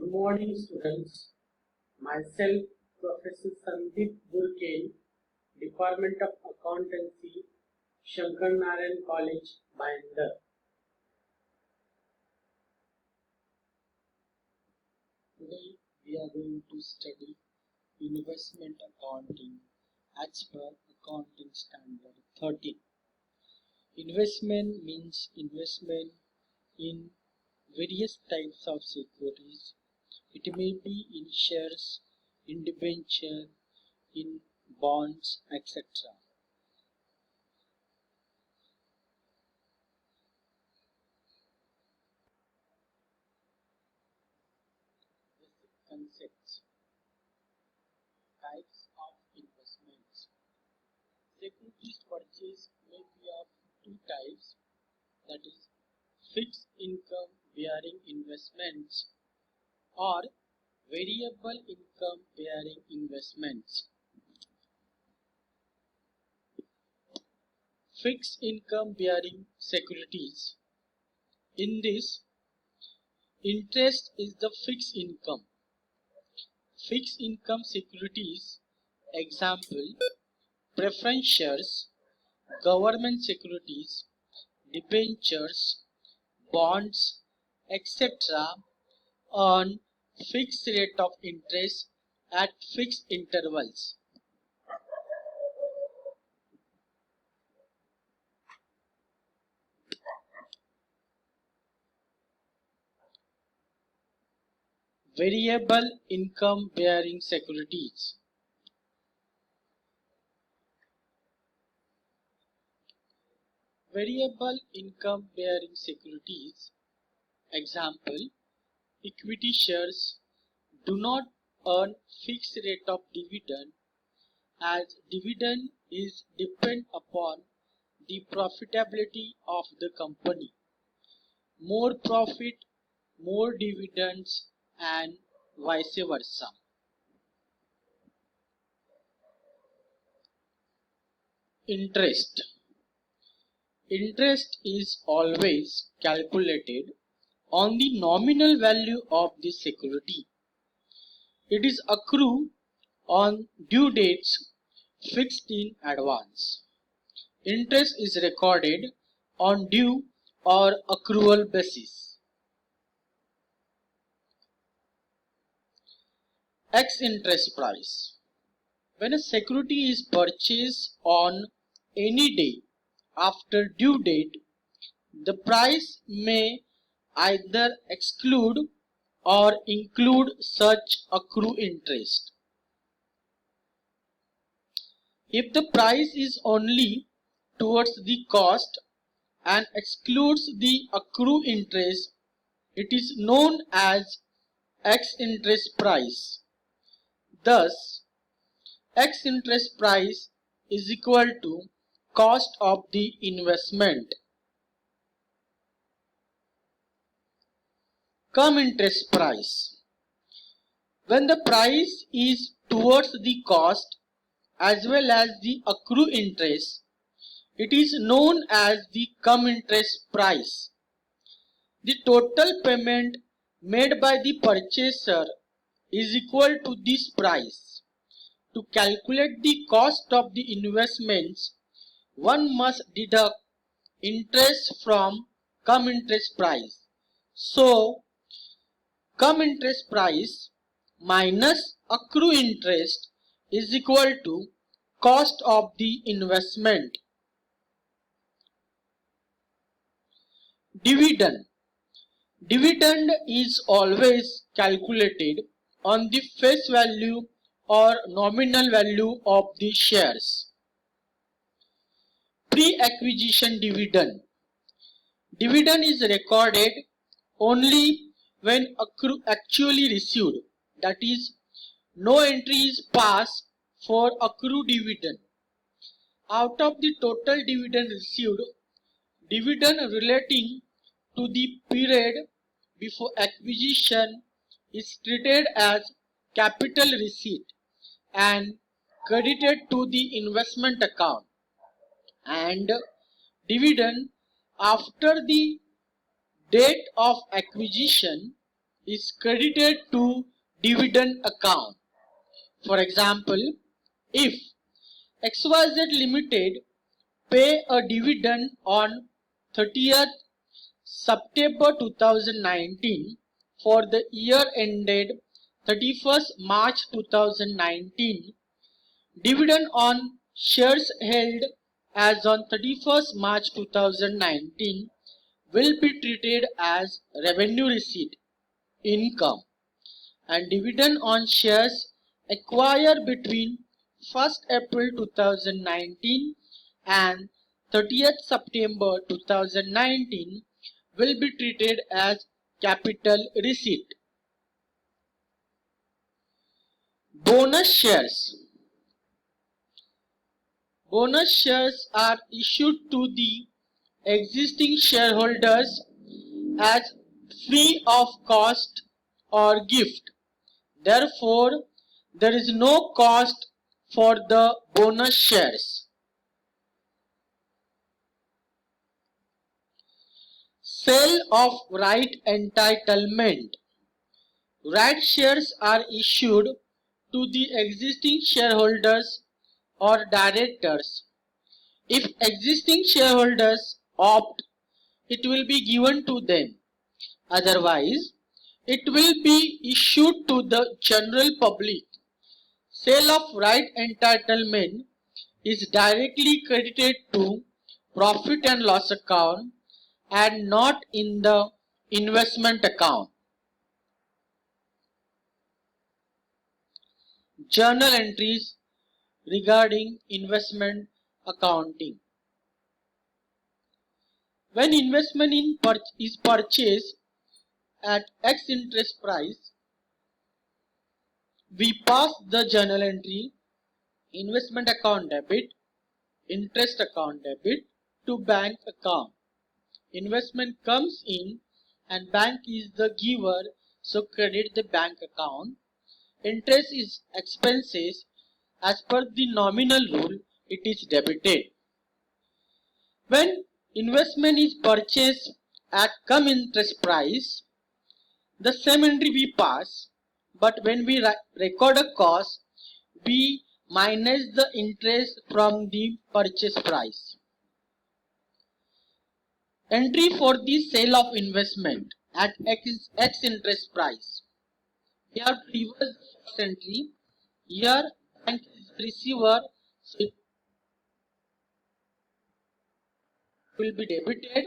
Good morning, students. Myself, Professor Sandeep Burkane, Department of Accountancy, Shankar Narayan College, Bhayandar. Today we are going to study investment accounting as per Accounting Standard 13. Investment means investment in various types of securities. It may be in shares, in debenture, in bonds, etc. Basic concepts. Types of investments. Securities purchase may be of two types, that is fixed income bearing investments or variable income bearing investments. Fixed income bearing securities. In this, interest is the fixed income. Fixed income securities, example, preference shares, government securities, debentures, bonds, etc. earn fixed rate of interest at fixed intervals. Variable income bearing securities. Variable income bearing securities, example, equity shares do not earn fixed rate of dividend, as dividend is depend upon the profitability of the company. More profit, more dividends, and vice versa. Interest. Interest is always calculated on the nominal value of the security. It is accrued on due dates fixed in advance. Interest is recorded on due or accrual basis. Ex-interest price. When a security is purchased on any day after due date, the price may either exclude or include such accrued interest. If the price is only towards the cost and excludes the accrued interest, it is known as ex-interest price. Thus, ex-interest price is equal to cost of the investment. Cum interest price. When the price is towards the cost as well as the accrued interest, it is known as the cum interest price. The total payment made by the purchaser is equal to this price. To calculate the cost of the investments, one must deduct interest from cum interest price. So, cum interest price minus accrued interest is equal to cost of the investment. Dividend. Dividend is always calculated on the face value or nominal value of the shares. Pre-acquisition dividend. Dividend is recorded only when actually received, that is, no entry is passed for accrued dividend. Out of the total dividend received, dividend relating to the period before acquisition is treated as capital receipt and credited to the investment account, and dividend after the date of acquisition is credited to dividend account. For example, if XYZ Limited pay a dividend on 30th September 2019 for the year ended 31st March 2019, dividend on shares held as on 31st March 2019 will be treated as revenue receipt, income, and dividend on shares acquired between 1st April 2019 and 30th September 2019 will be treated as capital receipt. Bonus shares. Bonus shares are issued to the existing shareholders as free of cost or gift. Therefore, there is no cost for the bonus shares. Sale of right entitlement. Right shares are issued to the existing shareholders or directors. If existing shareholders opt, it will be given to them. Otherwise, it will be issued to the general public. Sale of right entitlement is directly credited to profit and loss account and not in the investment account. Journal entries regarding investment accounting. When investment is purchased at X interest price, we pass the journal entry investment account debit, interest account debit to bank account. Investment comes in and bank is the giver, so credit the bank account. Interest is expenses. As per the nominal rule, it is debited. When investment is purchased at cum interest price, the same entry we pass, but when we record a cost, we minus the interest from the purchase price. Entry for the sale of investment at X interest price. We have to reverse the first entry. Here bank is receiver, so it will be debited.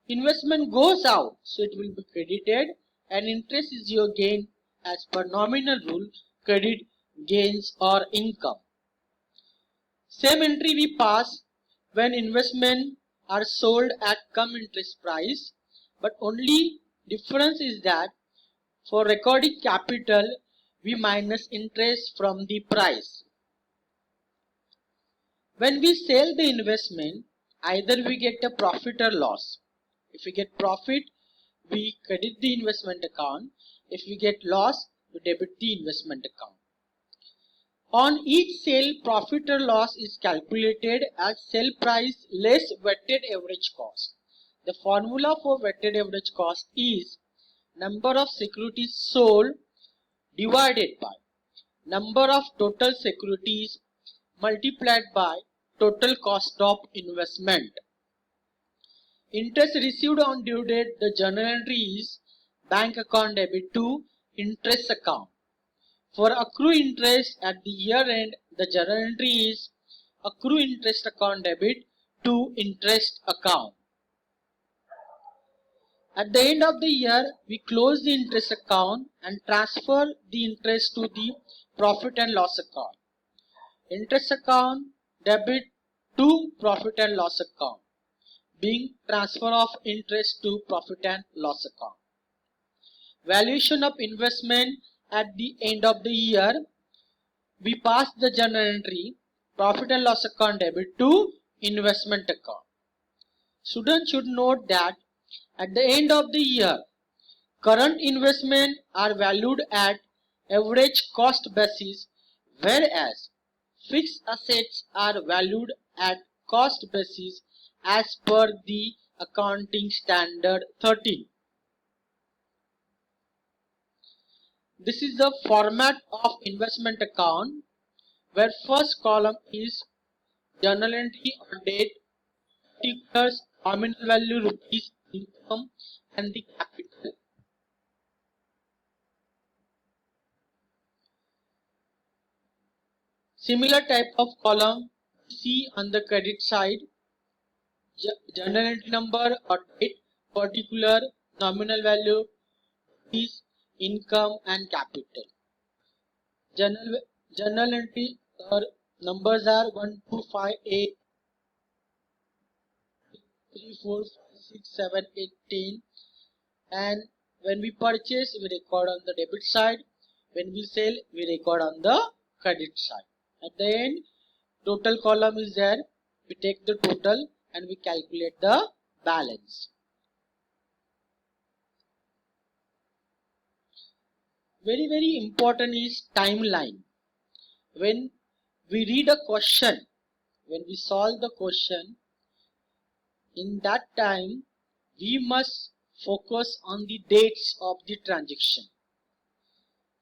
Investment goes out, so it will be credited, and interest is your gain as per nominal rule, credit gains or income. Same entry we pass when investment are sold at cum interest price, but only difference is that for recording capital we minus interest from the price. When we sell the investment, either we get a profit or loss. If we get profit, we credit the investment account. If we get loss, we debit the investment account. On each sale, profit or loss is calculated as sale price less weighted average cost. The formula for weighted average cost is number of securities sold divided by number of total securities multiplied by total cost of investment. Interest received on due date, the journal entry is bank account debit to interest account. For accrue interest at the year end, the journal entry is accrue interest account debit to interest account. At the end of the year, we close the interest account and transfer the interest to the profit and loss account. Interest account debit to profit and loss account, being transfer of interest to profit and loss account. Valuation of investment at the end of the year, we pass the journal entry profit and loss account debit to investment account. Students should note that at the end of the year, current investment are valued at average cost basis, whereas fixed assets are valued at cost basis as per the accounting standard 13. This is the format of investment account where first column is journal entry or date, particulars, nominal value rupees, income and the capital. Similar type of column see on the credit side, journal entry number or date, particular, nominal value, rupees, income and capital. Journal entry or numbers are 1, 2, 5, 8, 3, 4, 5, 6, 7, 8, 10, and when we purchase we record on the debit side, when we sell we record on the credit side. At the end total column is there, we take the total and we calculate the balance. Very important is timeline. When we read a question, when we solve the question, in that time we must focus on the dates of the transaction.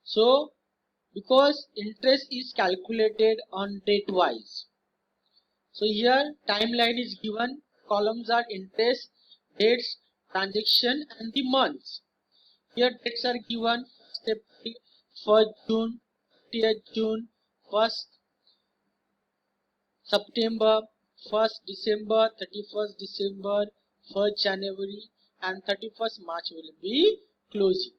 So because interest is calculated on date wise, so here timeline is given, columns are interest, dates, transaction and the months. Here dates are given, 1st June, 30th June, 1st September, 1st December, 31st December, 1st January and 31st March will be closing.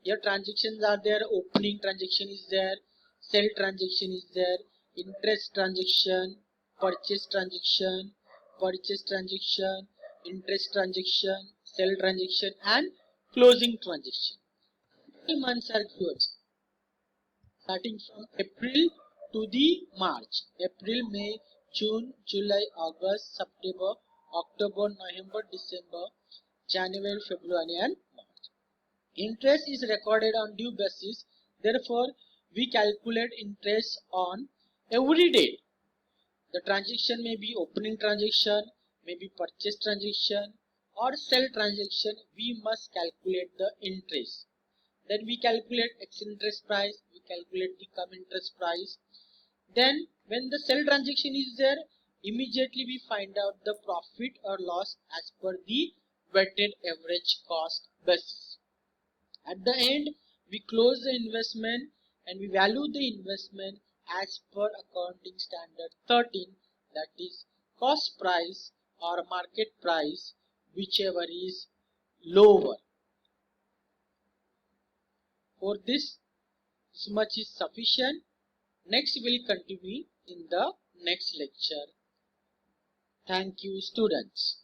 Here transactions are there, opening transaction is there, sell transaction is there, interest transaction, purchase transaction, interest transaction, sell transaction and closing transaction. 3 months are given starting from April to the March. April, May, June, July, August, September, October, November, December, January, February and March. Interest is recorded on due basis. Therefore, we calculate interest on every date. The transaction may be opening transaction, may be purchase transaction or sell transaction. We must calculate the interest. Then we calculate X interest price, we calculate the cum interest price. Then when the sell transaction is there, immediately we find out the profit or loss as per the weighted average cost basis. At the end we close the investment and we value the investment as per accounting standard 13, that is cost price or market price, whichever is lower. For this much is sufficient. Next we'll continue in the next lecture. Thank you students.